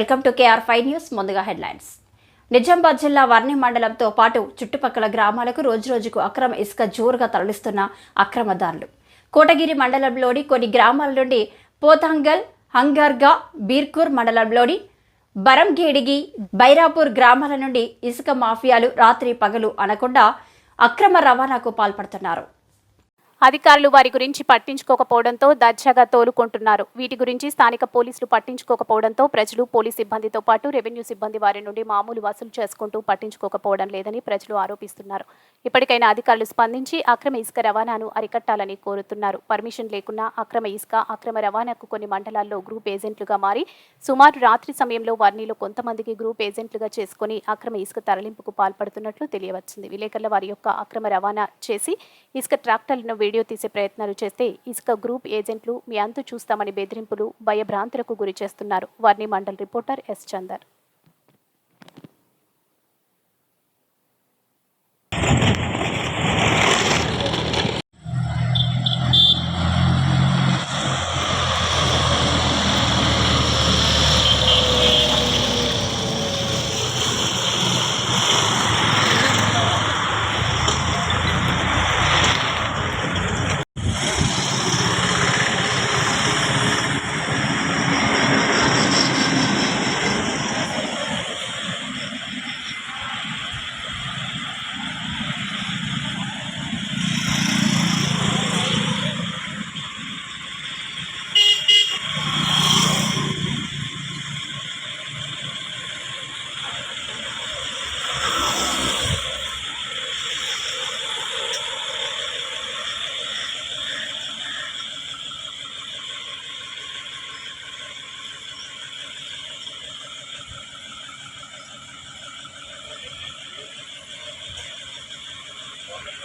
Welcome to KR5 news. ముందుగా headlines. Nizamabad జిల్లా వర్ణి మండలంతో పాటు చుట్టుపక్కల గ్రామాలకు రోజురోజుకు అక్రమ ఇసుక జోరుగా తరలిస్తున్న అక్రమదారులు. కోటగిరి మండలంలోని కొన్ని గ్రామాల నుండి పోతంగల్, హంగర్గా, బీర్కూర్ మండలంలోని బరంగేడిగి, బైరాపూర్ గ్రామాల నుండి ఇసుక మాఫియాలు రాత్రి పగలు అనకుండా అక్రమ రవాణాకు పాల్పడుతున్నారు. అధికారులు వారి గురించి పట్టించుకోకపోవడంతో దర్జాగా తోలుకుంటున్నారు. వీటి గురించి స్థానిక పోలీసులు పట్టించుకోకపోవడంతో ప్రజలు పోలీస్ సిబ్బందితో పాటు రెవెన్యూ సిబ్బంది వారి నుండి మామూలు వసూలు చేసుకుంటూ పట్టించుకోకపోవడం లేదని ప్రజలు ఆరోపిస్తున్నారు. ఇప్పటికైనా అధికారులు స్పందించి అక్రమ ఇసుక రవాణాను అరికట్టాలని కోరుతున్నారు. పర్మిషన్ లేకున్నా అక్రమ ఇసుక, అక్రమ రవాణాకు కొన్ని మండలాల్లో గ్రూప్ ఏజెంట్లుగా మారి సుమారు రాత్రి సమయంలో వర్ణిలో కొంతమందికి గ్రూప్ ఏజెంట్లుగా చేసుకుని అక్రమ ఇసుక తరలింపుకు పాల్పడుతున్నట్లు తెలియవచ్చింది. విలేకరుల వారి యొక్క అక్రమ రవాణా చేసి ఇసుక ట్రాక్టర్లను వీడియో తీసే ప్రయత్నాలు చేస్తే ఇసుక గ్రూప్ ఏజెంట్లు మీ అంతు చూస్తామని బెదిరింపులు, భయభ్రాంతులకు గురి చేస్తున్నారు. వర్ణి మండల్ రిపోర్టర్ ఎస్ చందర్.